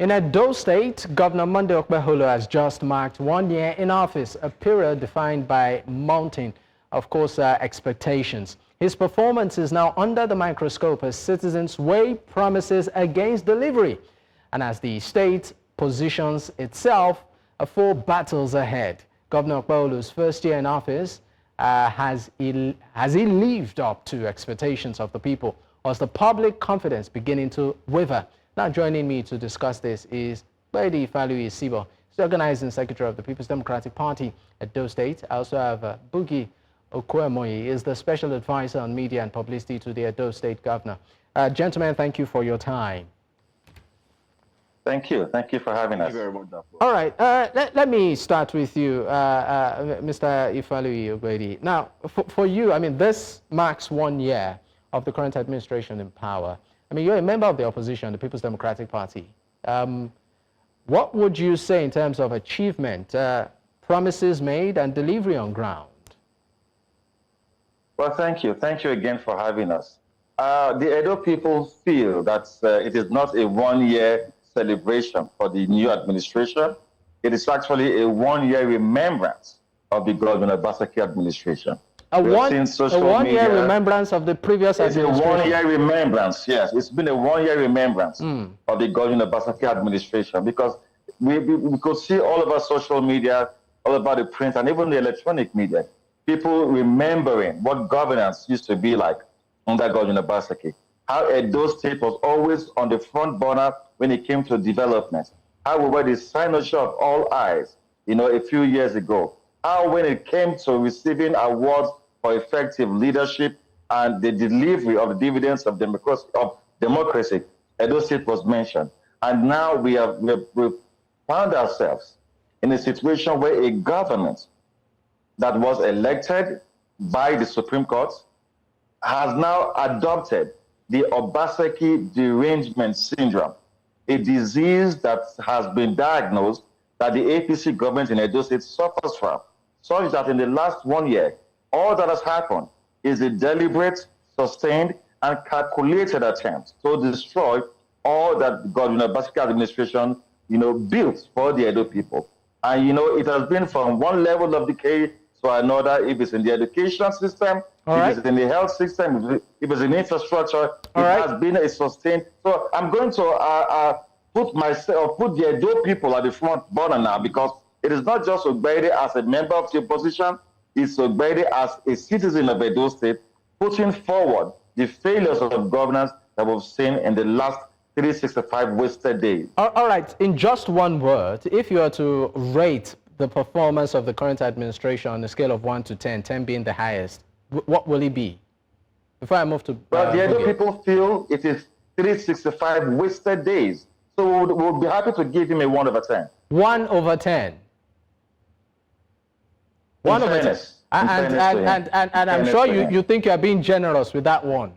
In Edo State, Governor Monday Okpebholo has just marked 1 year in office, a period defined by mounting, expectations. His performance is now under the microscope as citizens weigh promises against delivery, and as the state positions itself for battles ahead. Governor Okpebholo's first year in office, has he lived up to expectations of the people, or is the public confidence beginning to waver? Now joining me to discuss this is Ogbeide Ifaluyi-Isibor, the Organizing Secretary of the People's Democratic Party at Edo State. I also have Bugie Okhuemoi, is the Special Advisor on Media and Publicity to the Edo State Governor. Gentlemen, thank you for your time. Thank you. Thank you for having us. Thank you very much. All right. Let me start with you, Mr. Ifaluyi-Ogbeide. Now, for you, I mean, this marks 1 year of the current administration in power. I mean, you're a member of the opposition, the People's Democratic Party. What would you say in terms of achievement, promises made, and delivery on ground? Well, thank you. Thank you again for having us. The Edo people feel that it is not a 1 year celebration for the new administration. It is actually a 1 year remembrance of the Governor Obaseki administration. A one-year remembrance of the previous administration? It's a 1 year remembrance, yes. It's been a 1 year remembrance of the Governor Obaseki administration, because we could see all over social media, all about the print and even the electronic media, people remembering what governance used to be like under Governor Obaseki. How Edo State was always on the front burner when it came to development. How we were the cynosure of all eyes, a few years ago. How when it came to receiving awards for effective leadership and the delivery of the dividends of democracy, Edo State was mentioned. And now we found ourselves in a situation where a government that was elected by the Supreme Court has now adopted the Obaseki derangement syndrome, a disease that has been diagnosed that the APC government in Edo State suffers from, such that in the last 1 year, all that has happened is a deliberate, sustained, and calculated attempt to destroy all that Governor Obaseki administration, built for the Edo people. And, it has been from one level of decay to another. If it's in the education system, if it's in the health system, if it's in infrastructure, has been a sustained. So I'm going to put the Edo people at the front burner now, because it is not just Ogbeide as a member of the opposition, it's Ogbeide as a citizen of Edo State, putting forward the failures of governance that we've seen in the last 365 wasted days. All right, in just one word, if you are to rate the performance of the current administration on a scale of 1 to 10, 10 being the highest, what will it be? Before I move to... Well, the Edo people feel it is 365 wasted days. So we'll be happy to give him a 1 over 10. 1 over 10. 1 over 10. And I'm sure you think you are being generous with that one.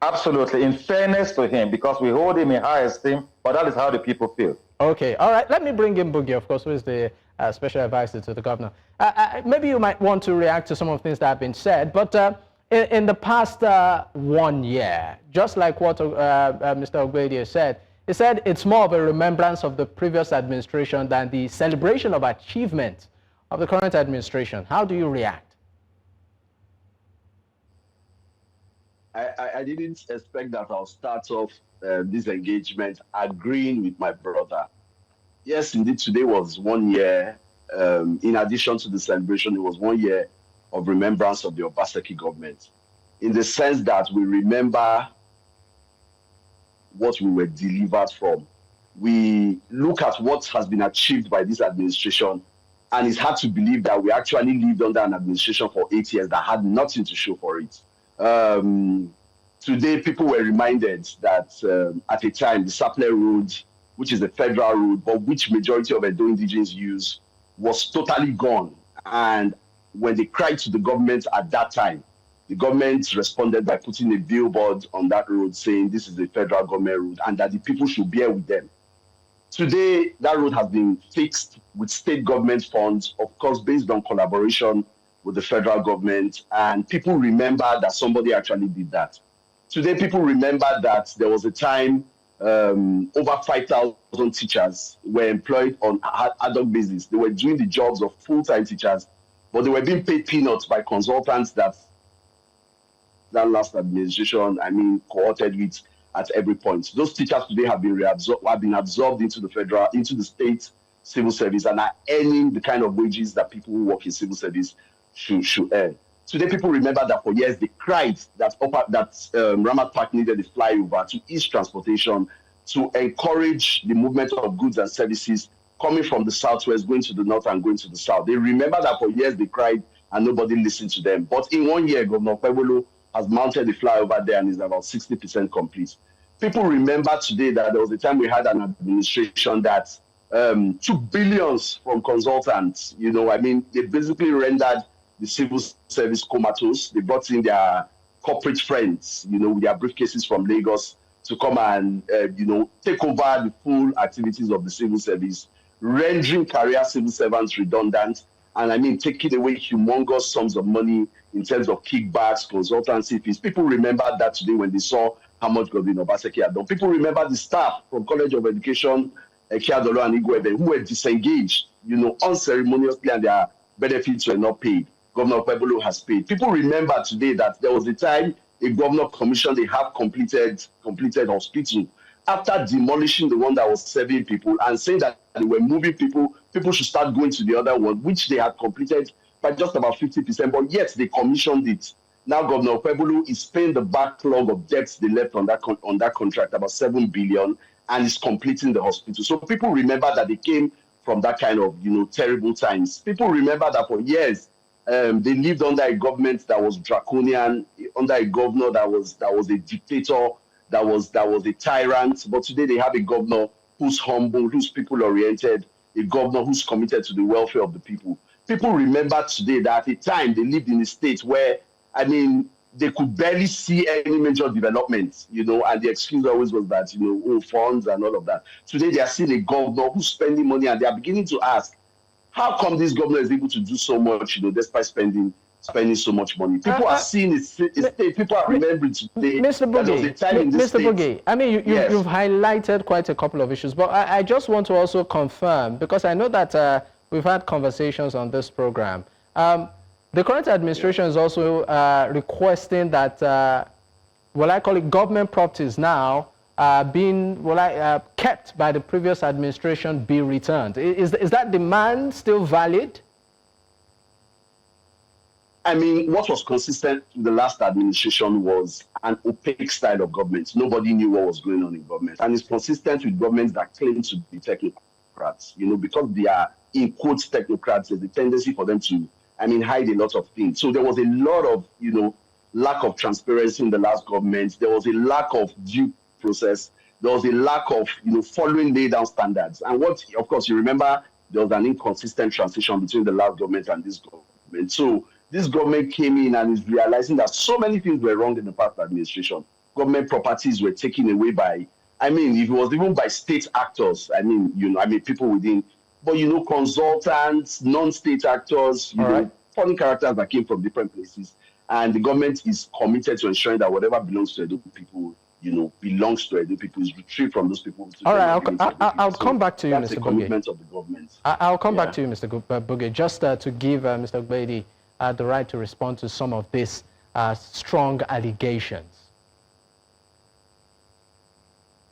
Absolutely, in fairness to him, because we hold him in high esteem, but that is how the people feel. Okay, all right. Let me bring in Bugie, of course, who is the Special Advisor to the Governor. Maybe you might want to react to some of the things that have been said, but in the past 1 year, just like what Mr. Ogbeide said, he said it's more of a remembrance of the previous administration than the celebration of achievement of the current administration. How do you react? I didn't expect that I'll start off this engagement agreeing with my brother. Yes, indeed, today was 1 year. In addition to the celebration, it was 1 year of remembrance of the Obaseki government, in the sense that we remember what we were delivered from. We look at what has been achieved by this administration, and it's hard to believe that we actually lived under an administration for 8 years that had nothing to show for it. Today, people were reminded that at a time, the Sapele Road, which is a federal road, but which majority of Edo indigenes use, was totally gone. And when they cried to the government at that time, the government responded by putting a billboard on that road saying this is a federal government road and that the people should bear with them. Today, that road has been fixed with state government funds, of course, based on collaboration with the federal government, and people remember that somebody actually did that. Today, people remember that there was a time over 5,000 teachers were employed on ad hoc basis. They were doing the jobs of full-time teachers, but they were being paid peanuts by consultants that last administration, cohorted with at every point. Those teachers today have been absorbed into the state civil service and are earning the kind of wages that people who work in civil service should earn. Today, people remember that for years they cried that Ramat Park needed a flyover to ease transportation, to encourage the movement of goods and services coming from the southwest, going to the north and going to the south. They remember that for years they cried and nobody listened to them. But in 1 year, Governor Okpebholo has mounted the flyover there and is about 60% complete. People remember today that there was a time we had an administration that took billions from consultants. They basically rendered the civil service comatose. They brought in their corporate friends, with their briefcases from Lagos to come and, take over the full activities of the civil service, rendering career civil servants redundant, and taking away humongous sums of money in terms of kickbacks, consultancy fees. People remember that today when they saw how much Governor Obaseki had done. People remember the staff from College of Education, Okpebholo and Igwebe, who were disengaged, unceremoniously, and their benefits were not paid. Governor Okpebholo has paid. People remember today that there was a time a governor commissioned a half-completed hospital after demolishing the one that was serving people and saying that they were moving people should start going to the other one, which they had completed by just about 50%, but yet they commissioned it. Now Governor Okpebholo is paying the backlog of debts they left on that contract, about 7 billion, and is completing the hospital. So people remember that they came from that kind of terrible times. People remember that for years they lived under a government that was draconian, under a governor that was a dictator, that was a tyrant. But today they have a governor who's humble, who's people-oriented, a governor who's committed to the welfare of the people. People remember today that at a time they lived in a state where, they could barely see any major development, and the excuse always was that, funds and all of that. Today they are seeing a governor who's spending money, and they are beginning to ask, how come this governor is able to do so much, despite spending so much money? People are seeing a state, people are remembering today. Mr. Bugie, you've highlighted quite a couple of issues, but I just want to also confirm, because I know that we've had conversations on this program. The current administration is also requesting that, I call it government properties now, being kept by the previous administration be returned. Is that demand still valid? What was consistent in the last administration was an opaque style of government. Nobody knew what was going on in government. And it's consistent with governments that claim to be technocrats. Because they are, in quotes, technocrats, there's a tendency for them to, hide a lot of things. So there was a lot of, lack of transparency in the last government. There was a lack of due process. There was a lack of, following laid down standards. And of course, you remember there was an inconsistent transition between the last government and this government. So this government came in and is realizing that so many things were wrong in the past administration. Government properties were taken away by, if it was even by state actors, people within, but, consultants, non-state actors, foreign characters that came from different places. And the government is committed to ensuring that whatever belongs to Edo people, belongs to Edo people, is retrieved from those people. All right, I'll come back to you, Mr. Bugie. That's the commitment of the government. I'll come back to you, Mr. Bugie, just to give Mr. Ogbeide the right to respond to some of these strong allegations.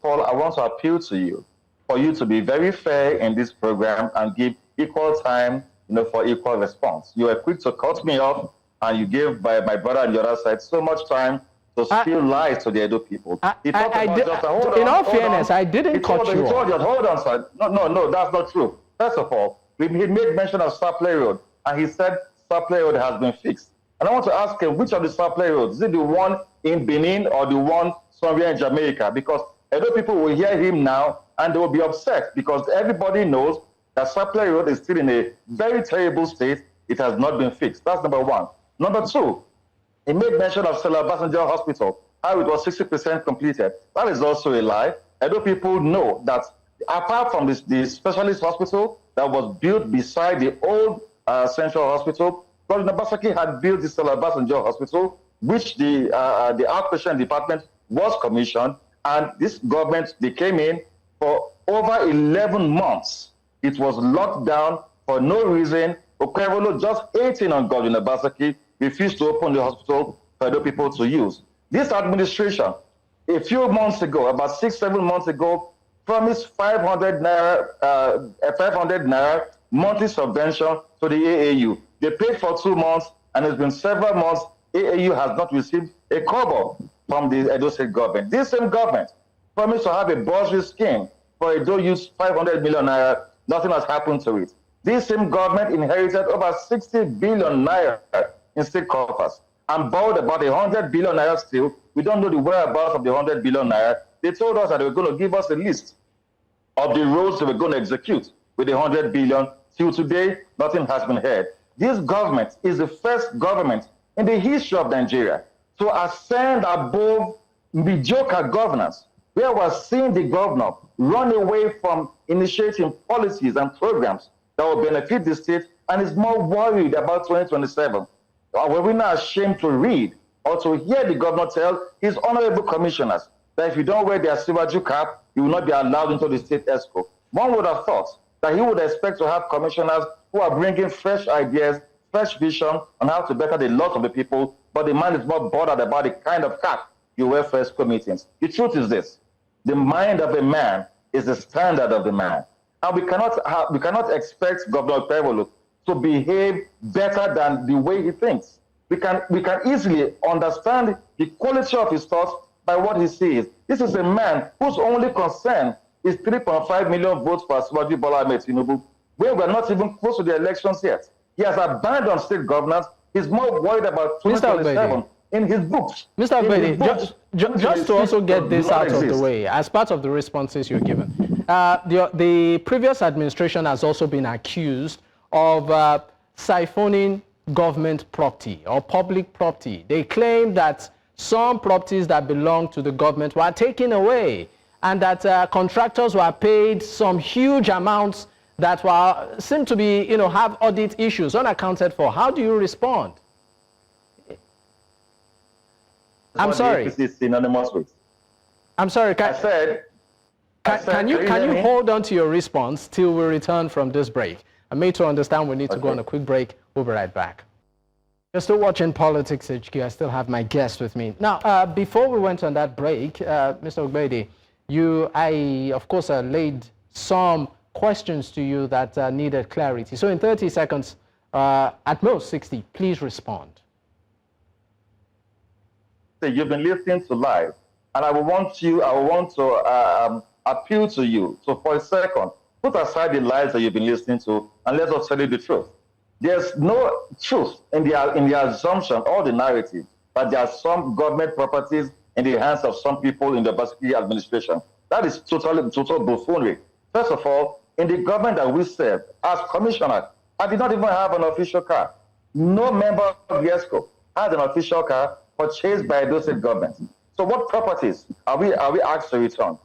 Paul, I want to appeal to you for you to be very fair in this program and give equal time, for equal response. You were quick to cut me off, and you gave my brother on the other side so much time to spill lies to the Edo people. In all fairness, I didn't cut you off. Hold on, sir. No, that's not true. First of all, he made mention of Supply Road, and he said Supply Road has been fixed. And I want to ask him, which of the Supply Roads? Is it the one in Benin or the one somewhere in Jamaica? Because Edo people will hear him now, and they will be upset, because everybody knows that Supply Road is still in a very terrible state. It has not been fixed. That's number one. Number two, he made mention of Stella Obasanjo Hospital, how it was 60% completed. That is also a lie. Edo people know that apart from the specialist hospital that was built beside the old Central Hospital, Governor Obaseki had built the Stella Obasanjo Hospital, which the outpatient department was commissioned, And this government, they came in for over 11 months. It was locked down for no reason. Okpebholo, just 18 on God University, refused to open the hospital for the people to use. This administration, a few months ago, about 6-7 months ago, promised 500 naira monthly subvention to the AAU. They paid for 2 months, and it's been several months. AAU has not received a kobo from the Edo State government. This same government promised to have a bursary scheme for Edo Youth, 500 million naira. Nothing has happened to it. This same government inherited over 60 billion naira in state coffers and borrowed about 100 billion naira still. We don't know the whereabouts of the 100 billion naira. They told us that they were going to give us a list of the roads they were going to execute with the 100 billion. Till today, nothing has been heard. This government is the first government in the history of Nigeria to ascend above mediocre governance, where we're seeing the governor run away from initiating policies and programs that will benefit the state and is more worried about 2027. Were we not ashamed to read or to hear the governor tell his honorable commissioners that if you don't wear their Siwaju cap, you will not be allowed into the state ESCO? One would have thought that he would expect to have commissioners who are bringing fresh ideas, fresh vision on how to better the lot of the people, but the man is more bothered about the kind of cap you wear for ESCO meetings. The truth is this: the mind of a man is the standard of the man. And we cannot expect Governor Okpebholo to behave better than the way he thinks. We can easily understand the quality of his thoughts by what he sees. This is a man whose only concern is 3.5 million votes for Asiwaju Bola Ahmed Tinubu, where we're not even close to the elections yet. He has abandoned state governance. He's more worried about 2027 in his books. Mr. Ogbeide, just to also get this out of the way, as part of the responses you're given, the previous administration has also been accused of siphoning government property or public property. They claim that some properties that belong to the government were taken away and that contractors were paid some huge amounts that seem to be, have audit issues unaccounted for. How do you respond? I'm sorry. Is synonymous with. I'm sorry. Can you hold on to your response till we return from this break? I made to understand we need to go on a quick break. We'll be right back. You're still watching Politics HQ. I still have my guest with me. Now, before we went on that break, Mr. Ogbeide, I of course laid some questions to you that needed clarity. So in 30 seconds, at most 60, please respond. You've been listening to live, and I want to appeal to you. So for a second, put aside the lies that you've been listening to, and let us tell you the truth. There's no truth in the assumption or the narrative that there are some government properties in the hands of some people in the Basiki administration. That is total buffoonery. First of all, in the government that we serve, as commissioner, I did not even have an official car. No member of the ESCO had an official car purchased by Edo State government. So what properties are we asked to return?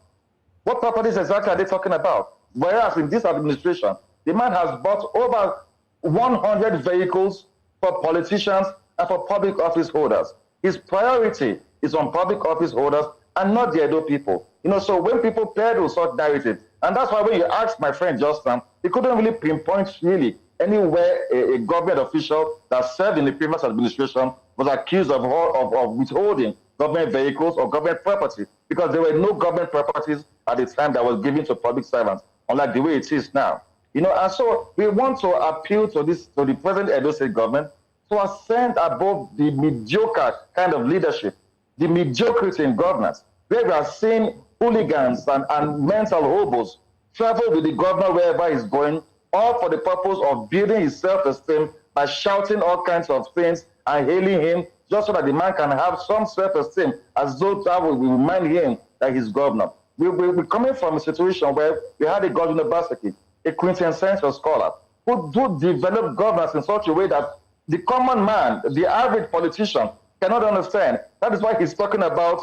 What properties exactly are they talking about? Whereas in this administration, the man has bought over 100 vehicles for politicians and for public office holders. His priority is on public office holders and not the Edo people. So when people peddle such narratives, and that's why when you asked my friend Justin, he couldn't really pinpoint really anywhere a government official that served in the previous administration was accused of withholding government vehicles or government property, because there were no government properties at the time that was given to public servants, unlike the way it is now. And so we want to appeal to the present Edo State government to ascend above the mediocre kind of leadership, the mediocrity in governance, where we are seeing hooligans and mental hobos travel with the governor wherever he's going, all for the purpose of building his self-esteem by shouting all kinds of things and hailing him, just so that the man can have some self-esteem, as though that will remind him that he's governor. We're coming from a situation where we had a governor Basaki, a quintessential scholar, who develop governance in such a way that the common man, the average politician, cannot understand. That is why he's talking about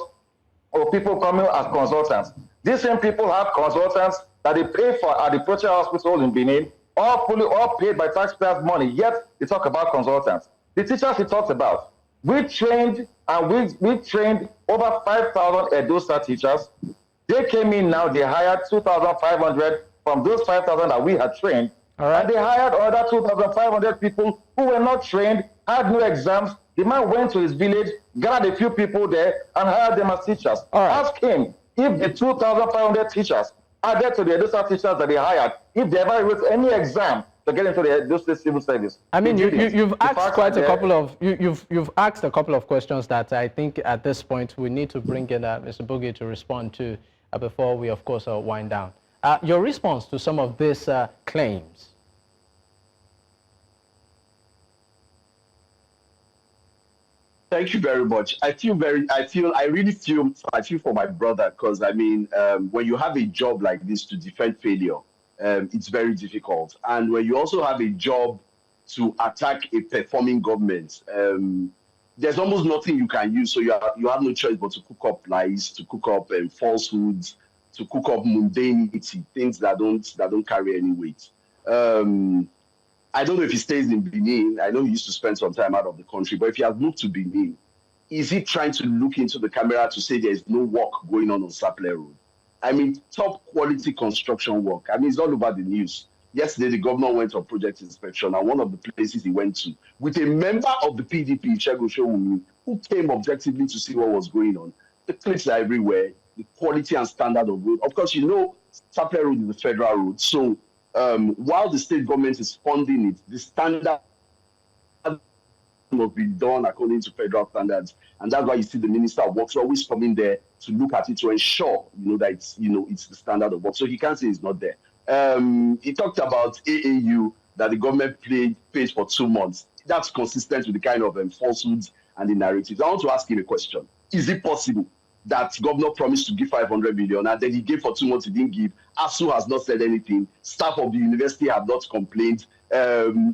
people coming as consultants. These same people have consultants that they pay for at the Proche Hospital in Benin, all paid by taxpayers' money, yet they talk about consultants. The teachers he talks about, We trained and we trained over 5,000 Edo State teachers. They came in now, they hired 2,500 from those 5,000 that we had trained. All right. And they hired other 2,500 people who were not trained, had no exams. The man went to his village, gathered a few people there, and hired them as teachers. All right. Ask him if the 2,500 teachers added to the Edo State teachers that they hired, if they ever wrote any exam to get into the Edo State civil service. I mean, you've asked quite a couple of you've asked a couple of questions that I think at this point we need to bring in Mr. Bugie to respond to before we, of course, wind down. Your response to some of these claims. Thank you very much. I really feel for my brother, because I mean, when you have a job like this to defend failure, it's very difficult. And when you also have a job to attack a performing government, there's almost nothing you can use. So you have no choice but to cook up lies, to cook up falsehoods, to cook up mundanity, things that don't carry any weight. I don't know if he stays in Benin. I know he used to spend some time out of the country, but if he has moved to Benin, is he trying to look into the camera to say there's no work going on Sapele Road? I mean, top quality construction work. I mean, it's all over the news. Yesterday, the governor went on project inspection, and one of the places he went to, with a member of the PDP, Segun Showunmi, who came objectively to see what was going on. The clips are everywhere, the quality and standard of road. Of course, you know, Sapele Road is a federal road, so while the state government is funding it, the standard must be done according to federal standards, and that's why you see the Minister of Works always coming there to look at it to ensure, that it's the standard of work. So he can't say it's not there. He talked about AAU that the government paid for 2 months. That's consistent with the kind of falsehoods and the narratives. I want to ask him a question: is it possible that governor promised to give 500 million and then he gave for 2 months, he didn't give? ASU has not said anything. Staff of the university have not complained.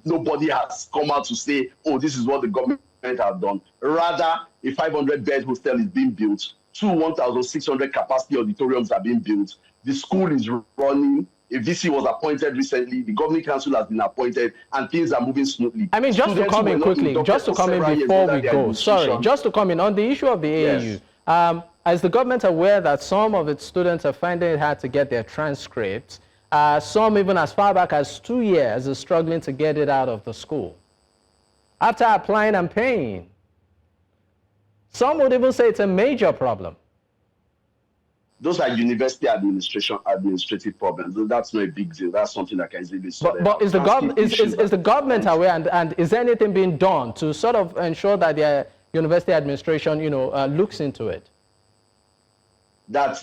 Nobody has come out to say, oh, this is what the government has done. Rather, a 500-bed hostel is being built. 2 1,600 capacity auditoriums are being built. The school is running. A VC was appointed recently. The governing council has been appointed, and things are moving smoothly. I mean, just to come in quickly, just to come in before we go. Sorry, just to come in on the issue of the AAU. Yes. Is the government aware that some of its students are finding it hard to get their transcripts? Some even as far back as 2 years are struggling to get it out of the school after applying and paying. Some would even say it's a major problem. Those are university administrative problems. That's not a big deal. That's something that can easily be solved. But is the government aware, and is there anything being done to sort of ensure that the university administration, looks into it? That's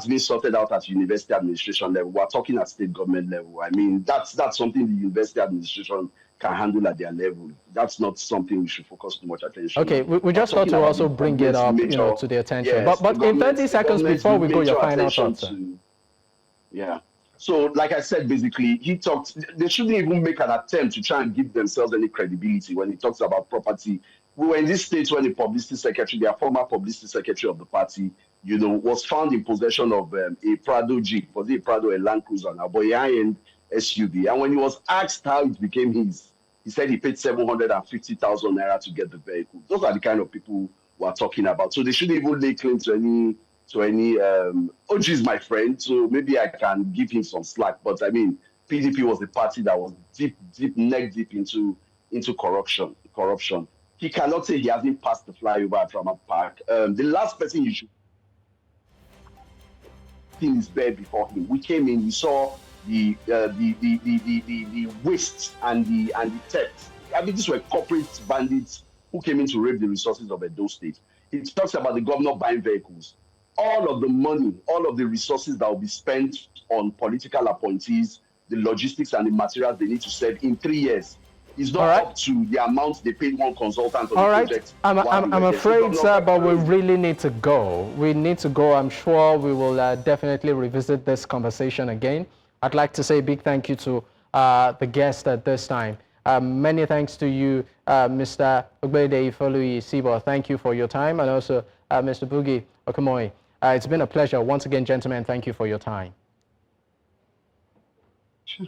being sorted out at university administration level. We're talking at state government level. I mean, that's something the university administration can handle at their level. That's not something we should focus too much attention on. Okay, we just thought to also bring it up, to the attention. Yes, but in 30 seconds before we go, your final thoughts. Yeah. So, like I said, basically, he talked. They shouldn't even make an attempt to try and give themselves any credibility when he talks about property. We were in this state when the publicity secretary, their former publicity secretary of the party, was found in possession of a Prado Jeep, was it a Prado, a Land Cruiser, now, but a high-end SUV. And when he was asked how it became his, he said he paid 750,000 naira to get the vehicle. Those are the kind of people we're talking about. So they shouldn't even lay claim to any. OG is my friend, so maybe I can give him some slack. But I mean, PDP was the party that was neck deep into corruption. He cannot say he hasn't passed the flyover at Rama Park. The last person you should think is there before him. We came in, we saw the waste and the theft. I mean, these were corporate bandits who came in to rape the resources of Edo State. He talks about the governor buying vehicles. All of the money, all of the resources that will be spent on political appointees, the logistics and the materials they need to serve in 3 years. It's not up to the amount they paid one consultant on the project. I'm afraid, sir, but we really need to go. We need to go. I'm sure we will definitely revisit this conversation again. I'd like to say a big thank you to the guest at this time. Many thanks to you, Mr. Ogbeide Ifaluyi-Isibor. Thank you for your time, and also Mr. Bugie Okhuemoi. It's been a pleasure. Once again, gentlemen, thank you for your time. Sure.